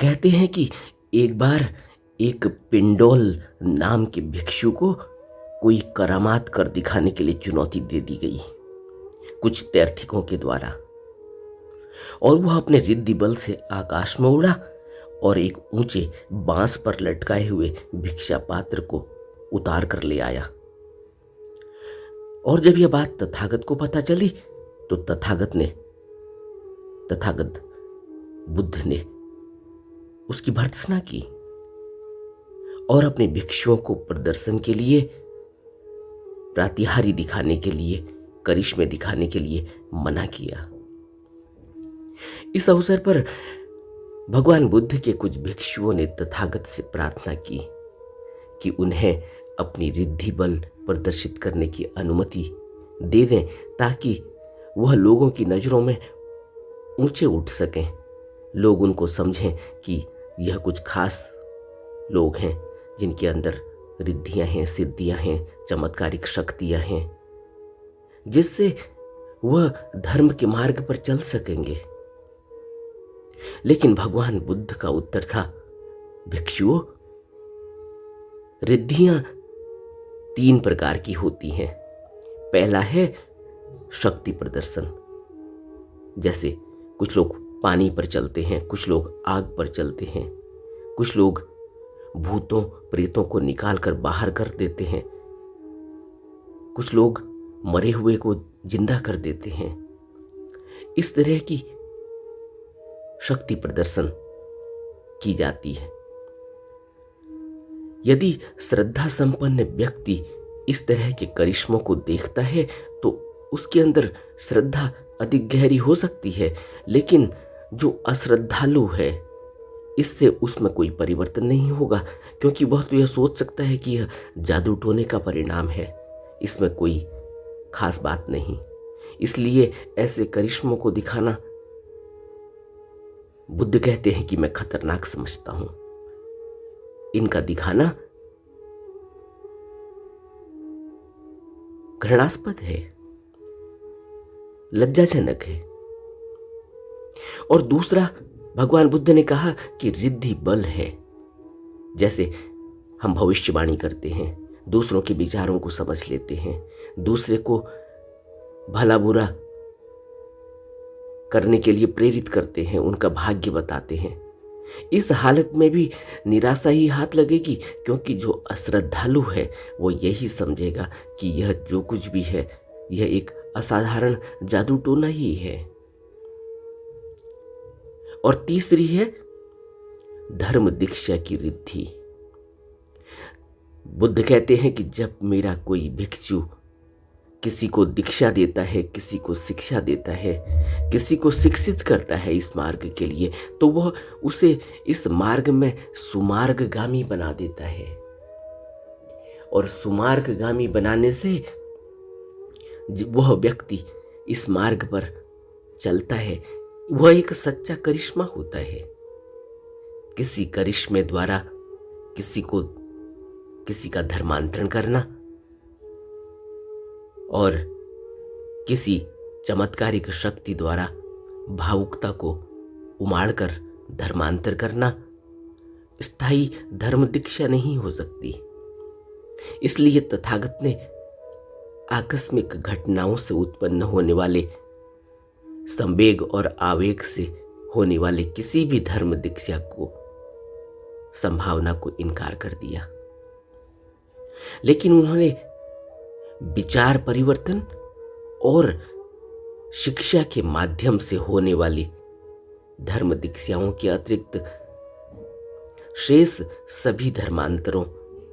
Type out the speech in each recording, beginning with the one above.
कहते हैं कि एक बार एक पिंडोल नाम के भिक्षु को कोई करामात कर दिखाने के लिए चुनौती दे दी गई कुछ तैर्थिकों के द्वारा, और वह अपने रिद्धि बल से आकाश में उड़ा और एक ऊंचे बांस पर लटकाए हुए भिक्षा पात्र को उतार कर ले आया। और जब यह बात तथागत को पता चली तो तथागत बुद्ध ने उसकी भर्त्सना की और अपने भिक्षुओं को प्रदर्शन के लिए, प्रातिहारी दिखाने के लिए, करिश्मे दिखाने के लिए मना किया। इस अवसर पर भगवान बुद्ध के कुछ भिक्षुओं ने तथागत से प्रार्थना की कि उन्हें अपनी रिद्धि बल प्रदर्शित करने की अनुमति दे दें ताकि वह लोगों की नजरों में ऊंचे उठ सकें, लोग उनको समझें कि यह कुछ खास लोग हैं जिनके अंदर रिद्धियां हैं, सिद्धियां हैं, चमत्कारिक शक्तियां हैं, जिससे वह धर्म के मार्ग पर चल सकेंगे। लेकिन भगवान बुद्ध का उत्तर था, भिक्षुओं, रिद्धियां 3 प्रकार की होती हैं। पहला है शक्ति प्रदर्शन, जैसे कुछ लोग पानी पर चलते हैं, कुछ लोग आग पर चलते हैं, कुछ लोग भूतों प्रेतों को निकाल कर बाहर कर देते हैं, कुछ लोग मरे हुए को जिंदा कर देते हैं। इस तरह की शक्ति प्रदर्शन की जाती है। यदि श्रद्धा संपन्न व्यक्ति इस तरह के करिश्मों को देखता है तो उसके अंदर श्रद्धा अधिक गहरी हो सकती है, लेकिन जो अश्रद्धालु है इससे उसमें कोई परिवर्तन नहीं होगा, क्योंकि वह तो यह सोच सकता है कि यह जादू टोने का परिणाम है, इसमें कोई खास बात नहीं। इसलिए ऐसे करिश्मों को दिखाना बुद्ध कहते हैं कि मैं खतरनाक समझता हूं। इनका दिखाना घृणास्पद है, लज्जाजनक है। और दूसरा, भगवान बुद्ध ने कहा कि रिद्धि बल है। जैसे हम भविष्यवाणी करते हैं, दूसरों के विचारों को समझ लेते हैं, दूसरे को भला बुरा करने के लिए प्रेरित करते हैं, उनका भाग्य बताते हैं। इस हालत में भी निराशा ही हाथ लगेगी, क्योंकि जो अश्रद्धालु है वो यही समझेगा कि यह जो कुछ भी है यह एक असाधारण जादू टोना ही है। और तीसरी है धर्म दीक्षा की रिद्धि। बुद्ध कहते हैं कि जब मेरा कोई भिक्षु किसी को दीक्षा देता है, किसी को शिक्षा देता है, किसी को शिक्षित करता है इस मार्ग के लिए, तो वह उसे इस मार्ग में सुमार्गगामी बना देता है। और सुमार्गगामी बनाने से वह व्यक्ति इस मार्ग पर चलता है, वह एक सच्चा करिश्मा होता है। किसी करिश्मे द्वारा किसी का धर्मांतरण करना और किसी चमत्कारिक शक्ति द्वारा भावुकता को उमाड़कर धर्मांतर करना स्थायी धर्म दीक्षा नहीं हो सकती। इसलिए तथागत ने आकस्मिक घटनाओं से उत्पन्न होने वाले संवेग और आवेग से होने वाले किसी भी धर्म दीक्षा को संभावना को इनकार कर दिया। लेकिन उन्होंने विचार परिवर्तन और शिक्षा के माध्यम से होने वाली धर्म दीक्षाओं के अतिरिक्त शेष सभी धर्मांतरों,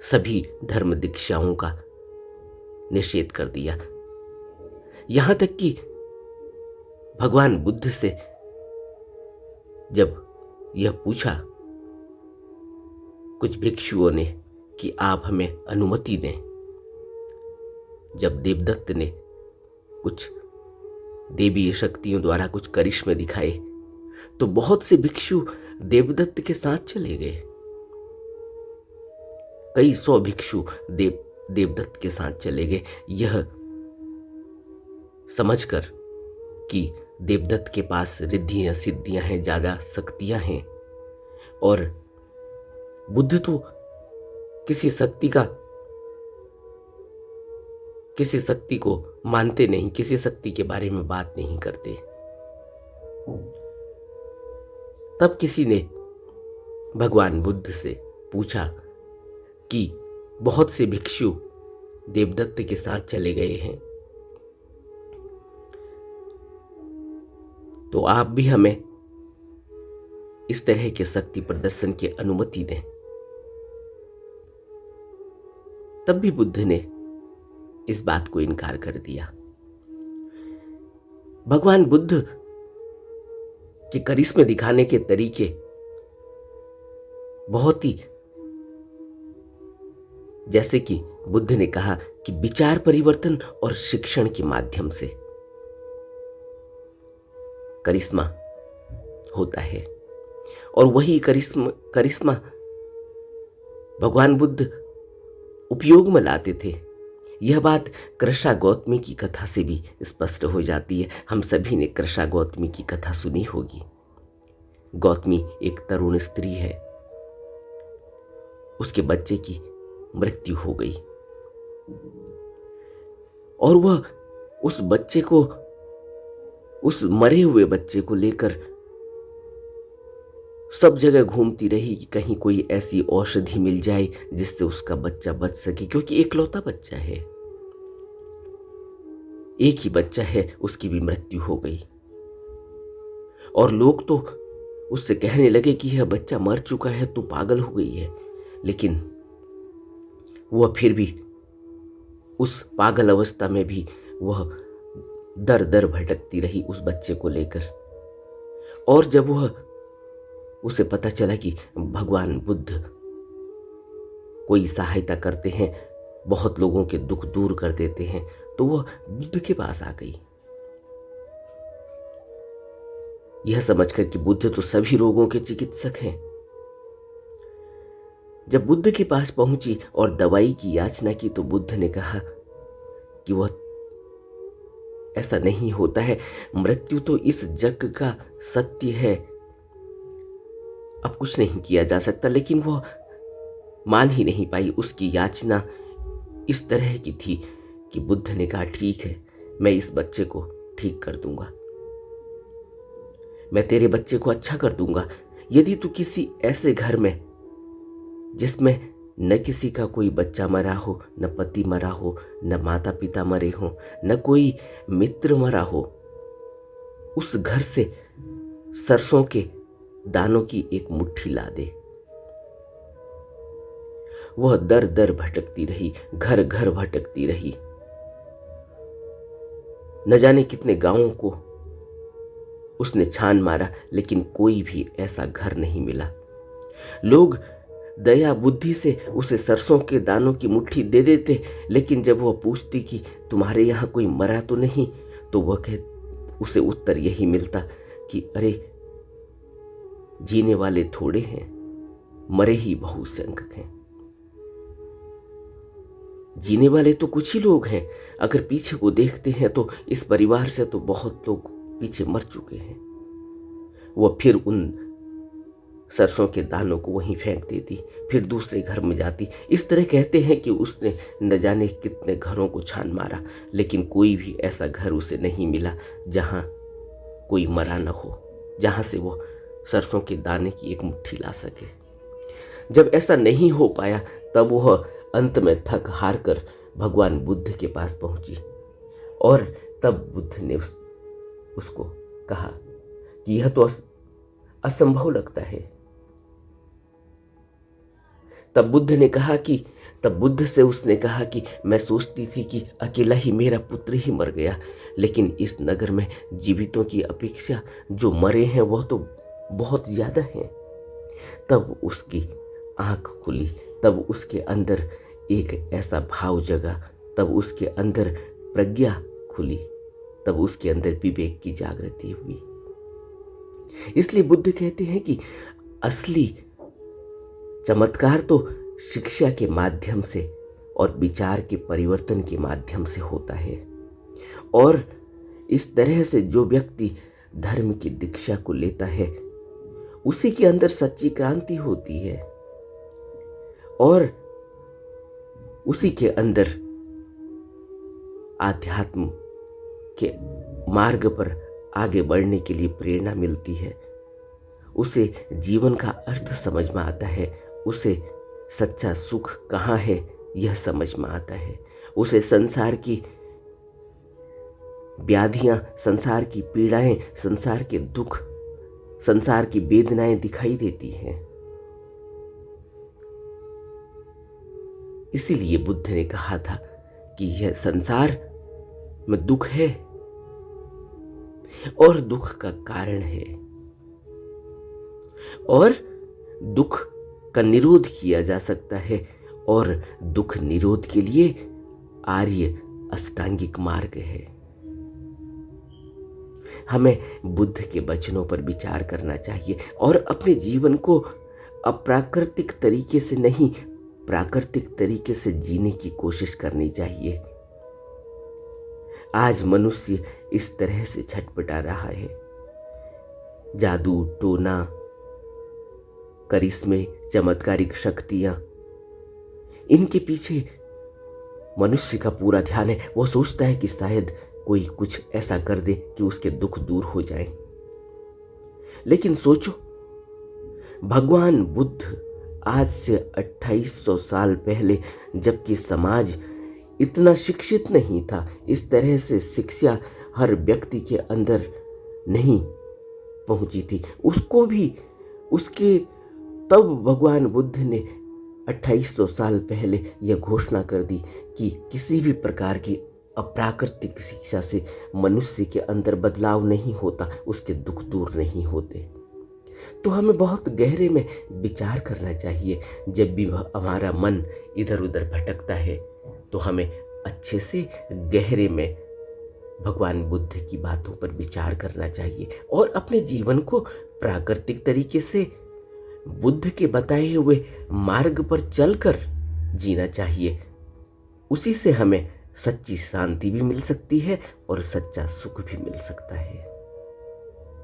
सभी धर्म दीक्षाओं का निषेध कर दिया। यहां तक कि भगवान बुद्ध से जब यह पूछा कुछ भिक्षुओं ने कि आप हमें अनुमति दें, जब देवदत्त ने कुछ देवीय शक्तियों द्वारा कुछ करिश्मे दिखाए तो बहुत से भिक्षु देवदत्त के साथ चले गए। कई 100 भिक्षु देवदत्त के साथ चले गए, यह समझकर कि देवदत्त के पास रिद्धियां सिद्धियां हैं, ज्यादा शक्तियां हैं। और बुद्ध तो किसी शक्ति को मानते नहीं, किसी शक्ति के बारे में बात नहीं करते। तब किसी ने भगवान बुद्ध से पूछा कि बहुत से भिक्षु देवदत्त के साथ चले गए हैं, तो आप भी हमें इस तरह के शक्ति प्रदर्शन की अनुमति दें। तब भी बुद्ध ने इस बात को इनकार कर दिया। भगवान बुद्ध के करिश्मे दिखाने के तरीके बहुत ही, जैसे कि बुद्ध ने कहा कि विचार परिवर्तन और शिक्षण के माध्यम से करिश्मा होता है, और वही करिश्मा भगवान बुद्ध उपयोग में लाते थे। यह बात कृष्णा गौतमी की कथा से भी स्पष्ट हो जाती है। हम सभी ने कृष्णा गौतमी की कथा सुनी होगी। गौतमी एक तरुण स्त्री है, उसके बच्चे की मृत्यु हो गई और वह उस मरे हुए बच्चे को लेकर सब जगह घूमती रही कि कहीं कोई ऐसी औषधि मिल जाए जिससे उसका बच्चा बच सके, क्योंकि एकलौता बच्चा है, एक ही बच्चा है, उसकी भी मृत्यु हो गई। और लोग तो उससे कहने लगे कि यह बच्चा मर चुका है, तो पागल हो गई है। लेकिन वह फिर भी उस पागल अवस्था में भी वह दर दर भटकती रही उस बच्चे को लेकर। और जब उसे पता चला कि भगवान बुद्ध कोई सहायता करते हैं, बहुत लोगों के दुख दूर कर देते हैं, तो वह बुद्ध के पास आ गई, यह समझकर कि बुद्ध तो सभी रोगों के चिकित्सक हैं। जब बुद्ध के पास पहुंची और दवाई की याचना की, तो बुद्ध ने कहा कि वह ऐसा नहीं होता है, मृत्यु तो इस जग का सत्य है, अब कुछ नहीं किया जा सकता। लेकिन वह मान ही नहीं पाई। उसकी याचना इस तरह की थी कि बुद्ध ने कहा, ठीक है, मैं इस बच्चे को ठीक कर दूंगा, मैं तेरे बच्चे को अच्छा कर दूंगा, यदि तू किसी ऐसे घर में जिसमें न किसी का कोई बच्चा मरा हो, न पति मरा हो, न माता पिता मरे हो, न कोई मित्र मरा हो, उस घर से सरसों के दानों की एक मुट्ठी ला दे। वह दर दर भटकती रही, घर घर भटकती रही, न जाने कितने गांवों को उसने छान मारा, लेकिन कोई भी ऐसा घर नहीं मिला। लोग दया बुद्धि से उसे सरसों के दानों की मुट्ठी दे देते, लेकिन जब वह पूछती कि तुम्हारे यहाँ कोई मरा तो नहीं, तो वह उसे उत्तर यही मिलता कि अरे, जीने वाले थोड़े हैं, मरे ही बहुसंख्यक हैं। जीने वाले तो कुछ ही लोग हैं। अगर पीछे को देखते हैं तो इस परिवार से तो बहुत लोग पीछे मर चुके हैं। वह फिर उन सरसों के दानों को वहीं फेंक देती, फिर दूसरे घर में जाती। इस तरह कहते हैं कि उसने न जाने कितने घरों को छान मारा, लेकिन कोई भी ऐसा घर उसे नहीं मिला जहां कोई मरा न हो, जहां से वो सरसों के दाने की एक मुट्ठी ला सके। जब ऐसा नहीं हो पाया, तब वह अंत में थक हार कर भगवान बुद्ध के पास पहुंची, और तब बुद्ध ने उसको कहा कि यह तो असंभव लगता है। तब बुद्ध से उसने कहा कि मैं सोचती थी कि अकेला ही मेरा पुत्र ही मर गया, लेकिन इस नगर में जीवितों की अपेक्षा जो मरे हैं वह तो बहुत ज्यादा हैं। तब उसकी आंख खुली, तब उसके अंदर एक ऐसा भाव जगा, तब उसके अंदर प्रज्ञा खुली, तब उसके अंदर विवेक की जागृति हुई। इसलिए बुद्ध कहते हैं कि असली चमत्कार तो शिक्षा के माध्यम से और विचार के परिवर्तन के माध्यम से होता है। और इस तरह से जो व्यक्ति धर्म की दीक्षा को लेता है, उसी के अंदर सच्ची क्रांति होती है और उसी के अंदर आध्यात्म के मार्ग पर आगे बढ़ने के लिए प्रेरणा मिलती है। उसे जीवन का अर्थ समझ में आता है, उसे सच्चा सुख कहाँ है यह समझ में आता है, उसे संसार की व्याधियां, संसार की पीड़ाएं, संसार के दुख, संसार की वेदनाएं दिखाई देती हैं। इसीलिए बुद्ध ने कहा था कि यह संसार में दुख है और दुख का कारण है और दुख का निरोध किया जा सकता है और दुख निरोध के लिए आर्य अष्टांगिक मार्ग है। हमें बुद्ध के वचनों पर विचार करना चाहिए और अपने जीवन को अप्राकृतिक तरीके से नहीं, प्राकृतिक तरीके से जीने की कोशिश करनी चाहिए। आज मनुष्य इस तरह से छटपटा रहा है। जादू, टोना, करिश्मे, चमत्कारिक शक्तियां, इनके पीछे मनुष्य का पूरा ध्यान है। वो सोचता है कि शायद कोई कुछ ऐसा कर दे कि उसके दुख दूर हो जाए। लेकिन सोचो, भगवान बुद्ध आज से 2800 साल पहले, जबकि समाज इतना शिक्षित नहीं था, इस तरह से शिक्षा हर व्यक्ति के अंदर नहीं पहुंची थी, उसको भी उसके तब भगवान बुद्ध ने 2800 साल पहले यह घोषणा कर दी कि किसी भी प्रकार की अप्राकृतिक शिक्षा से मनुष्य के अंदर बदलाव नहीं होता, उसके दुख दूर नहीं होते। तो हमें बहुत गहरे में विचार करना चाहिए। जब भी हमारा मन इधर उधर भटकता है तो हमें अच्छे से गहरे में भगवान बुद्ध की बातों पर विचार करना चाहिए और अपने जीवन को प्राकृतिक तरीके से बुद्ध के बताए हुए मार्ग पर चलकर जीना चाहिए। उसी से हमें सच्ची शांति भी मिल सकती है और सच्चा सुख भी मिल सकता है।